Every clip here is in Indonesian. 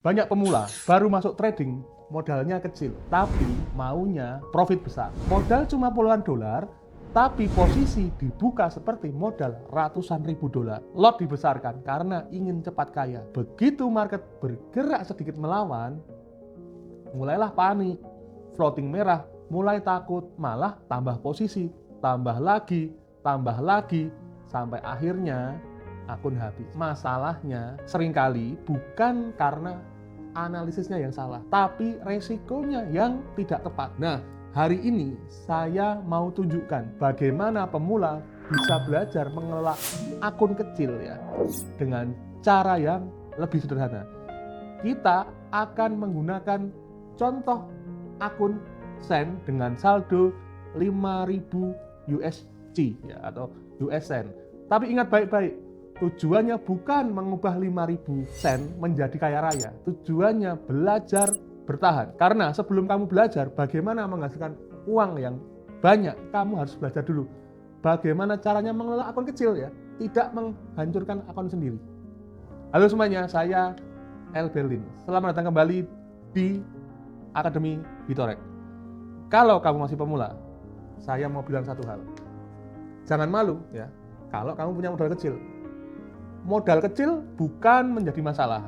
Banyak pemula baru masuk trading, modalnya kecil, tapi maunya profit besar. Modal cuma puluhan dolar, tapi posisi dibuka seperti modal ratusan ribu dolar. Lot dibesarkan karena ingin cepat kaya. Begitu market bergerak sedikit melawan, mulailah panik. Floating merah, mulai takut, malah tambah posisi, tambah lagi, sampai akhirnya akun habis. Masalahnya seringkali bukan karena analisisnya yang salah, tapi resikonya yang tidak tepat. Nah, hari ini saya mau tunjukkan bagaimana pemula bisa belajar mengelola akun kecil ya dengan cara yang lebih sederhana. Kita akan menggunakan contoh akun Sen dengan saldo 5.000 USD ya, atau US Sen. Tapi ingat baik-baik, tujuannya bukan mengubah 5.000 sen menjadi kaya raya. Tujuannya belajar bertahan. Karena sebelum kamu belajar bagaimana menghasilkan uang yang banyak, kamu harus belajar dulu bagaimana caranya mengelola akun kecil ya, tidak menghancurkan akun sendiri. Halo semuanya, saya El Berlin. Selamat datang kembali di Akademi Bitorek. Kalau kamu masih pemula, saya mau bilang satu hal. Jangan malu ya, kalau kamu punya modal kecil. Modal kecil bukan menjadi masalah.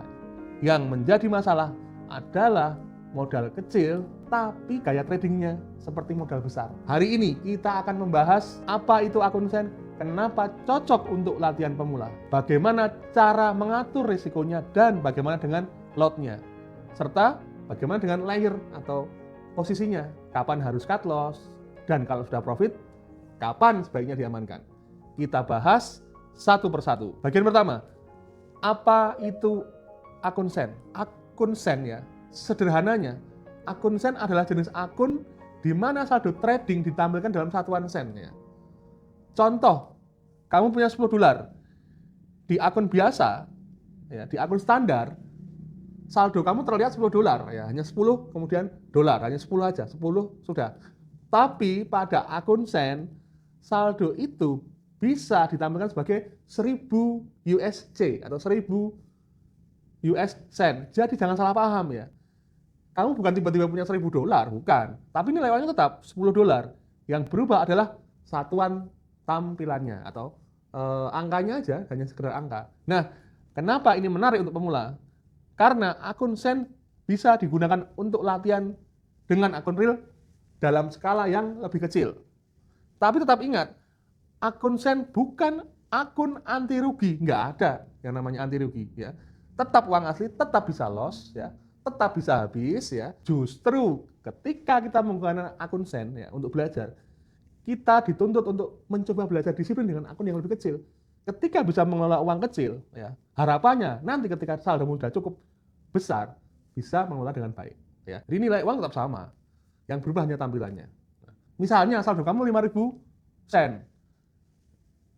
Yang menjadi masalah adalah modal kecil tapi gaya tradingnya seperti modal besar. Hari ini kita akan membahas apa itu akun Sen, kenapa cocok untuk latihan pemula, bagaimana cara mengatur risikonya, dan bagaimana dengan lotnya, serta bagaimana dengan layer atau posisinya, kapan harus cut loss, dan kalau sudah profit, kapan sebaiknya diamankan. Kita bahas satu persatu. Bagian pertama, apa itu akun Sen? Akun Sen ya, sederhananya, akun Sen adalah jenis akun di mana saldo trading ditampilkan dalam satuan sen ya. Contoh, kamu punya 10 dolar. Di akun biasa, ya, di akun standar, saldo kamu terlihat 10 dolar ya, hanya 10 kemudian dolar, hanya 10 aja, 10 sudah. Tapi pada akun Sen, saldo itu bisa ditampilkan sebagai 1000 USC atau 1000 US Sen. Jadi jangan salah paham ya. Kamu bukan tiba-tiba punya 1000 dolar, bukan. Tapi nilainya tetap 10 dolar. Yang berubah adalah satuan tampilannya atau angkanya aja, hanya sekedar angka. Nah, kenapa ini menarik untuk pemula? Karena akun Sen bisa digunakan untuk latihan dengan akun real dalam skala yang lebih kecil. Tapi tetap ingat, akun Sen bukan akun anti rugi, nggak ada yang namanya anti rugi ya. Tetap uang asli, tetap bisa loss ya, tetap bisa habis ya. Justru ketika kita menggunakan akun Sen ya untuk belajar, kita dituntut untuk mencoba belajar disiplin dengan akun yang lebih kecil. Ketika bisa mengelola uang kecil ya, harapannya nanti ketika saldo sudah cukup besar bisa mengelola dengan baik ya. Jadi nilai uang tetap sama, yang berubah hanya tampilannya. Misalnya saldo kamu 5.000 sen.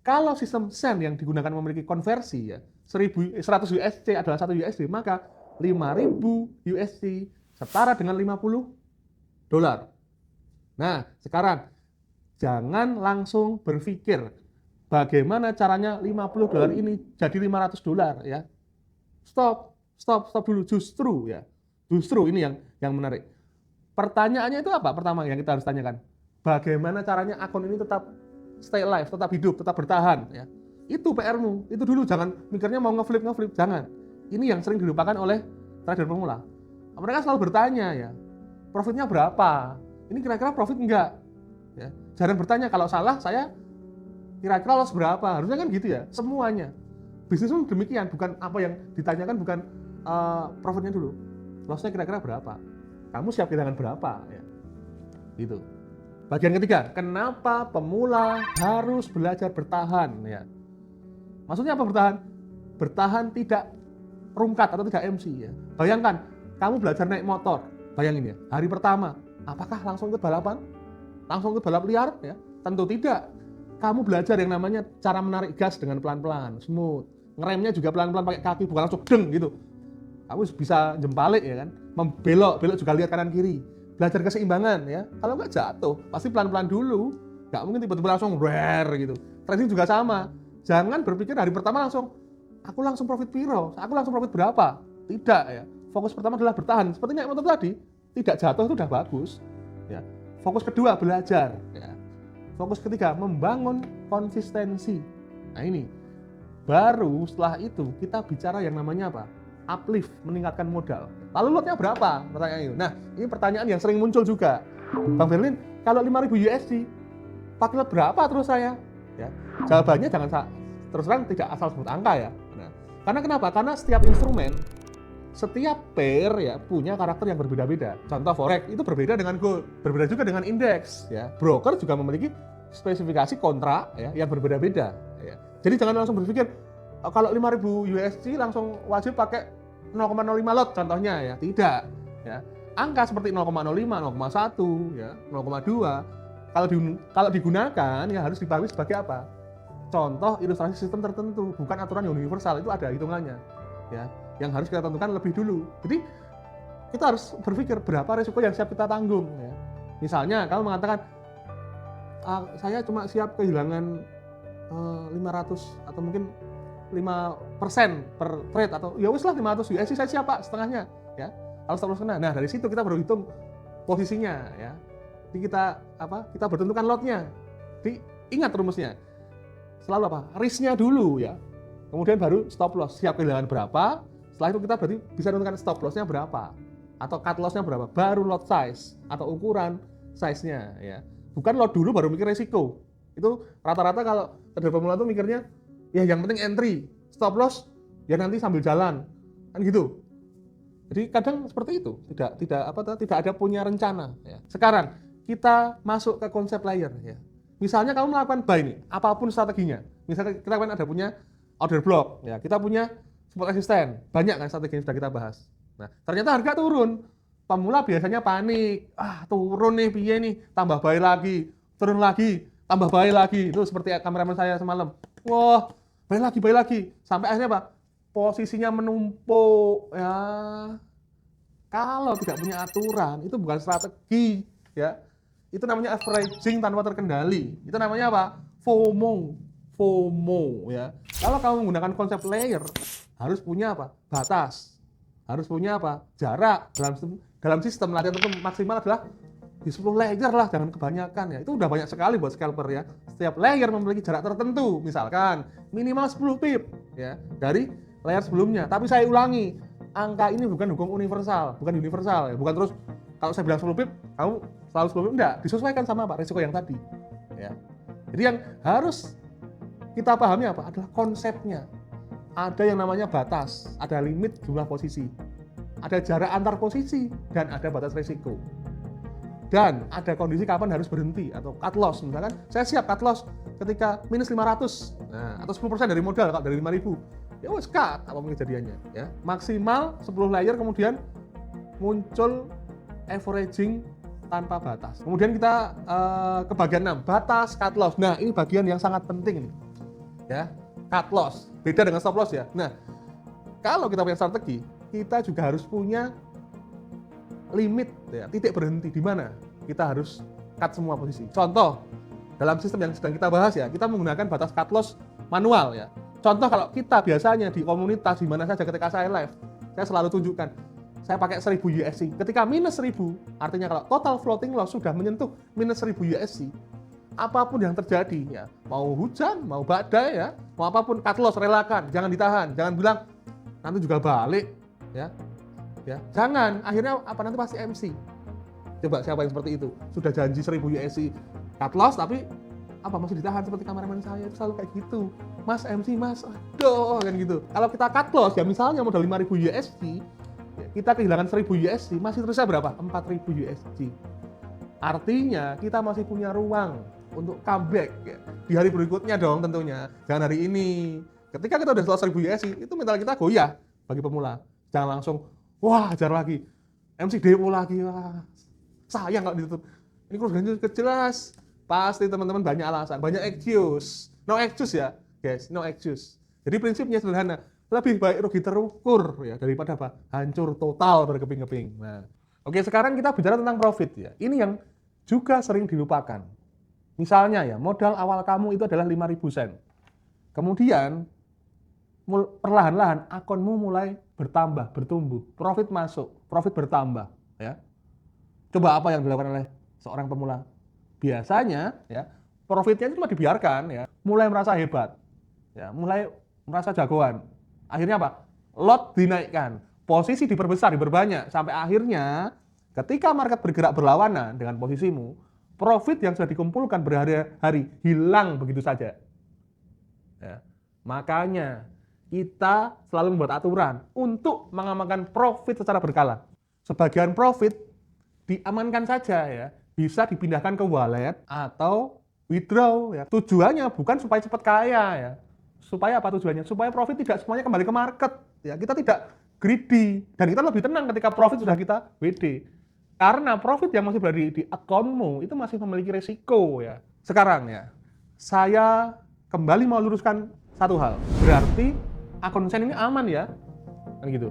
Kalau sistem Sen yang digunakan memiliki konversi ya, 100 USD adalah 1 USD, maka 5.000 USD setara dengan 50 dolar. Nah, sekarang jangan langsung berpikir bagaimana caranya 50 dolar ini jadi 500 dolar ya. Stop dulu. Justru ini yang menarik. Pertanyaannya itu apa? Pertama yang kita harus tanyakan, bagaimana caranya akun ini tetap stay alive, tetap hidup, tetap bertahan ya. Itu PR-mu, itu dulu, jangan mikirnya mau ngeflip, jangan. Ini yang sering dilupakan oleh trader pemula. Mereka selalu bertanya ya, profitnya berapa? Ini kira-kira profit enggak? Ya, jarang bertanya, kalau salah saya kira-kira loss berapa? Harusnya kan gitu ya, semuanya. Bisnis pun demikian, bukan apa yang ditanyakan, bukan profitnya dulu. Lossnya kira-kira berapa? Kamu siap kehilangan berapa? Ya, gitu. Bagian ketiga, kenapa pemula harus belajar bertahan ya? Maksudnya apa bertahan? Bertahan tidak rungkat atau tidak MC ya. Bayangkan, kamu belajar naik motor, bayangin ya, hari pertama, apakah langsung ikut balapan? Langsung ikut balap liar ya? Tentu tidak. Kamu belajar yang namanya cara menarik gas dengan pelan-pelan, smooth. Ngeremnya juga pelan-pelan pakai kaki, bukan langsung deng gitu. Kamu bisa jempalik ya kan, belok juga lihat kanan kiri. Belajar keseimbangan ya, kalau nggak jatuh pasti pelan-pelan dulu, nggak mungkin tiba-tiba langsung rare gitu. Trading juga sama, jangan berpikir hari pertama aku langsung profit piro, aku langsung profit berapa, tidak ya. fokus pertama adalah bertahan. Seperti naik motor tadi, tidak jatuh itu udah bagus. Ya. Fokus kedua belajar. Ya. Fokus ketiga membangun konsistensi. Nah ini, baru setelah itu kita bicara yang namanya apa? Uplift, meningkatkan modal. Lalu lotnya berapa? Pertanyaan itu. Nah ini pertanyaan yang sering muncul juga. Bang Berlin, kalau 5.000 USD, pakai lot berapa terus saya? Ya. Jawabannya jangan terus terang tidak asal sebut angka ya. Nah, karena kenapa? Karena setiap instrumen, setiap pair ya punya karakter yang berbeda-beda. Contoh forex itu berbeda dengan gold, berbeda juga dengan indeks. Ya, broker juga memiliki spesifikasi kontrak ya yang berbeda-beda. Ya. Jadi jangan langsung berpikir kalau 5.000 USD langsung wajib pakai 0,05 lot contohnya ya. Tidak. Ya. Angka seperti 0,05, 0,1, ya, 0,2 kalau digunakan ya harus dipahami sebagai apa? Contoh ilustrasi sistem tertentu, bukan aturan yang universal, itu ada hitungannya. Ya, yang harus kita tentukan lebih dulu. Jadi kita harus berpikir berapa risiko yang siap kita tanggung. Ya. Misalnya kamu mengatakan, saya cuma siap kehilangan 500 atau mungkin 5% per trade atau ya wis lah 500 USD saya siap Pak setengahnya. Ya, kalau stop loss kena. Nah dari situ kita baru hitung posisinya. Ya. Jadi kita bertentukan lotnya. Jadi ingat rumusnya. Selalu apa? Risk-nya dulu ya. Kemudian baru stop loss. Siap kehilangan berapa? Setelah itu kita berarti bisa menentukan stop loss-nya berapa atau cut loss-nya berapa. Baru lot size atau ukuran size-nya ya. Bukan lot dulu baru mikir resiko. Itu rata-rata kalau trader pemula itu mikirnya ya yang penting entry, stop loss ya nanti sambil jalan. Kan gitu. Jadi kadang seperti itu. Tidak ada punya rencana ya. Sekarang kita masuk ke konsep layer ya. Misalnya kamu melakukan buy nih, apapun strateginya. Misalnya kita kan ada punya order block, ya kita punya support resisten, banyak kan strategi yang sudah kita bahas. Nah, ternyata harga turun. Pemula biasanya panik, turun nih, piye nih, tambah buy lagi, turun lagi, tambah buy lagi. Itu seperti kameramen saya semalam. Wah, buy lagi. Sampai akhirnya apa? Posisinya menumpuk, ya. Kalau tidak punya aturan, itu bukan strategi, ya. Itu namanya averaging tanpa terkendali. Itu namanya apa? FOMO ya. Kalau kamu menggunakan konsep layer, harus punya apa? Batas. Harus punya apa? Jarak. Dalam sistem latihan itu maksimal adalah di 10 layer lah, jangan kebanyakan ya. Itu udah banyak sekali buat scalper ya. Setiap layer memiliki jarak tertentu. Misalkan minimal 10 pip ya dari layer sebelumnya. Tapi saya ulangi, angka ini bukan hukum universal, ya. Bukan terus kalau saya bilang 10 pip, kamu selalu 10 pip, enggak, disesuaikan sama apa? Risiko yang tadi. Ya. Jadi yang harus kita pahami apa? Adalah konsepnya. Ada yang namanya batas, ada limit jumlah posisi, ada jarak antar posisi, dan ada batas risiko. Dan ada kondisi kapan harus berhenti atau cut loss. Misalkan saya siap cut loss ketika minus 500, atau 10% dari modal, kalau dari 5.000. Ya wes cut, apapun kejadiannya. Ya. Maksimal 10 layer, kemudian muncul averaging tanpa batas. Kemudian kita ke bagian 6, batas cut loss. Nah, ini bagian yang sangat penting nih. Ya, cut loss. Beda dengan stop loss ya. Nah, kalau kita punya strategi, kita juga harus punya limit ya, titik berhenti di mana kita harus cut semua posisi. Contoh, dalam sistem yang sedang kita bahas ya, kita menggunakan batas cut loss manual ya. Contoh kalau kita biasanya di komunitas di mana saja ketika saya live, saya selalu tunjukkan saya pakai 1000 USD. Ketika minus 1000, artinya kalau total floating loss sudah menyentuh minus 1000 USD, apapun yang terjadi ya, mau hujan, mau badai ya, mau apapun, cut loss relakan, jangan ditahan, jangan bilang nanti juga balik ya. Ya, jangan, akhirnya apa nanti pasti MC. Coba siapa yang seperti itu? Sudah janji 1000 USD cut loss tapi apa masih ditahan seperti kameramen saya itu selalu kayak gitu. Mas MC, Mas, aduh kan gitu. Kalau kita cut loss ya misalnya modal 5.000 USD, ya, kita kehilangan 1000 USD, masih terusnya berapa? 4.000 USD. Artinya kita masih punya ruang untuk comeback ya. Di hari berikutnya dong tentunya. Jangan hari ini. Ketika kita udah selesai 1000 USD, itu mental kita goyah bagi pemula. Jangan langsung, wah hajar lagi. MC demo lagi, wah sayang kalau ditutup. Ini kerugiannya jelas. Pasti teman-teman banyak alasan, banyak excuse. No excuse ya, guys, no excuse. Jadi prinsipnya sederhana, lebih baik rugi terukur ya daripada apa? Hancur total berkeping-keping. Nah, oke, sekarang kita bicara tentang profit ya. Ini yang juga sering dilupakan. Misalnya ya, modal awal kamu itu adalah 5.000 sen. Kemudian perlahan-lahan akunmu mulai bertambah, bertumbuh, profit masuk, profit bertambah, ya. Coba apa yang dilakukan oleh seorang pemula? Biasanya, ya, profitnya itu cuma dibiarkan, ya, mulai merasa hebat, ya, mulai merasa jagoan. Akhirnya apa? Lot dinaikkan, posisi diperbesar, diperbanyak, sampai akhirnya ketika market bergerak berlawanan dengan posisimu, profit yang sudah dikumpulkan berhari-hari hilang begitu saja. Ya. Makanya kita selalu membuat aturan untuk mengamankan profit secara berkala. Sebagian profit diamankan saja, ya, bisa dipindahkan ke wallet atau withdraw, ya. Tujuannya bukan supaya cepat kaya, ya. Supaya apa tujuannya? Supaya profit tidak semuanya kembali ke market, ya. Kita tidak greedy dan kita lebih tenang ketika profit sudah kita WD. Karena profit yang masih berada di akunmu itu masih memiliki resiko, ya. Sekarang, ya, saya kembali mau luruskan satu hal. Berarti akun Sen ini aman, ya? Kan gitu.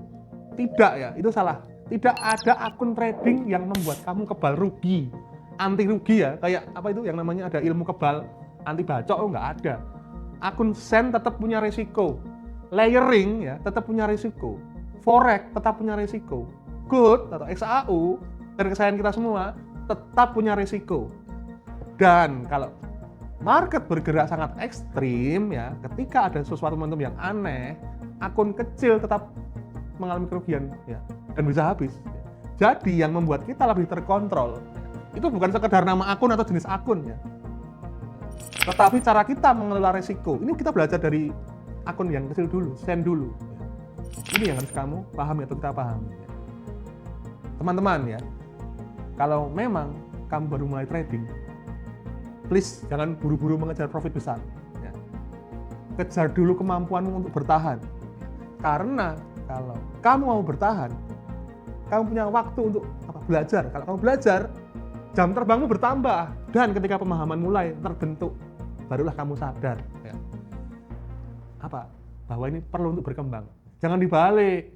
Tidak, ya, itu salah. Tidak ada akun trading yang membuat kamu kebal rugi, anti rugi, ya. Kayak apa itu yang namanya ada ilmu kebal anti bacok, nggak ada. Akun Sen tetap punya resiko. Layering, ya, tetap punya resiko. Forex tetap punya resiko. Gold atau XAU dan kesayangan kita semua tetap punya resiko. Dan kalau market bergerak sangat ekstrim, ya, ketika ada sesuatu momentum yang aneh, akun kecil tetap mengalami kerugian, ya, dan bisa habis. Jadi yang membuat kita lebih terkontrol itu bukan sekedar nama akun atau jenis akun, ya, tetapi cara kita mengelola resiko. Ini kita belajar dari akun yang kecil dulu, Sen dulu. Ini yang harus kamu pahami atau kita pahami. Teman-teman, ya, kalau memang kamu baru mulai trading, please jangan buru-buru mengejar profit besar, ya. Kejar dulu kemampuanmu untuk bertahan. Karena kalau kamu mau bertahan, kamu punya waktu untuk belajar. Kalau kamu belajar, jam terbangmu bertambah. Dan ketika pemahaman mulai terbentuk, barulah kamu sadar, ya, bahwa ini perlu untuk berkembang. Jangan dibalik.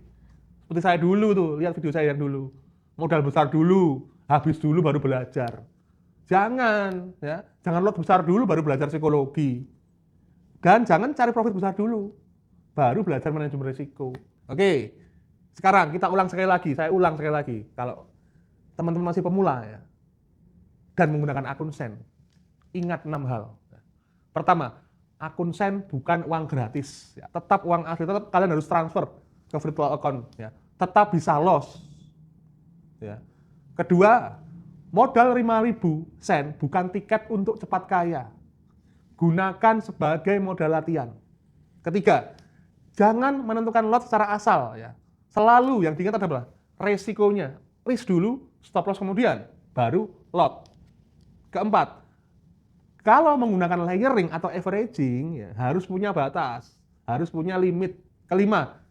Seperti saya dulu tuh, lihat video saya yang dulu. Modal besar dulu, habis dulu baru belajar. Jangan, ya, jangan lot besar dulu baru belajar psikologi. Dan jangan cari profit besar dulu, baru belajar manajemen risiko. Oke, sekarang kita ulang sekali lagi, saya ulang sekali lagi. Kalau teman-teman masih pemula, ya, dan menggunakan akun Sen, ingat 6 hal. Pertama, akun Sen bukan uang gratis, ya. Tetap uang asli, tetap kalian harus transfer ke virtual account, ya. Tetap bisa loss, ya. Kedua, modal 5.000 Sen bukan tiket untuk cepat kaya. Gunakan sebagai modal latihan. Ketiga, jangan menentukan lot secara asal, ya. Selalu yang diingat adalah resikonya. Risk dulu, stop loss kemudian, baru lot. Keempat, kalau menggunakan layering atau averaging, ya, harus punya batas, harus punya limit. Kelima,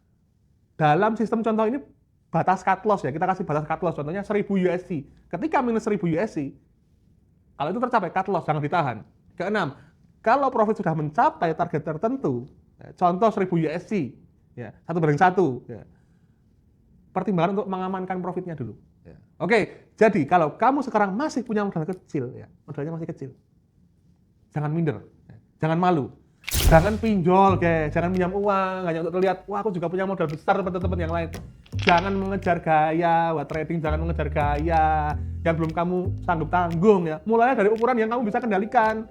dalam sistem contoh ini batas cut loss, ya, kita kasih batas cut loss, contohnya 1000 USD. Ketika minus 1000 USD, kalau itu tercapai cut loss, jangan ditahan. Keenam, kalau profit sudah mencapai target tertentu, ya, contoh 1000 USD, ya, 1/1, ya, pertimbangan untuk mengamankan profitnya dulu. Ya. Oke, jadi kalau kamu sekarang masih punya modal kecil, ya, modalnya masih kecil, jangan minder, ya, jangan malu. Jangan pinjol, guys. Jangan pinjam uang hanya untuk terlihat, wah, aku juga punya modal besar seperti teman-teman yang lain. Jangan mengejar gaya, buat trading jangan mengejar gaya yang belum kamu sanggup tanggung, ya. Mulai dari ukuran yang kamu bisa kendalikan.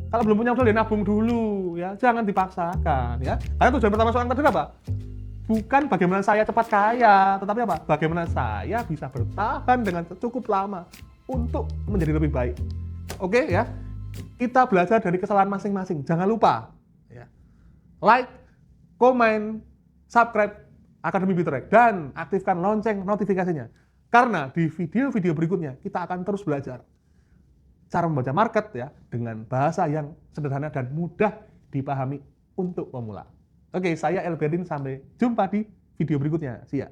Kalau belum punya modal, ya nabung dulu, ya. Jangan dipaksakan, ya. Karena tujuan pertama seorang trader apa? Bukan bagaimana saya cepat kaya, tetapi apa? Bagaimana saya bisa bertahan dengan cukup lama untuk menjadi lebih baik. Oke, ya. Kita belajar dari kesalahan masing-masing. Jangan lupa, ya, like, komen, subscribe Akademi Bitrek dan aktifkan lonceng notifikasinya. Karena di video-video berikutnya kita akan terus belajar cara membaca market, ya, dengan bahasa yang sederhana dan mudah dipahami untuk pemula. Oke, saya Elberdin, sampai jumpa di video berikutnya. See ya.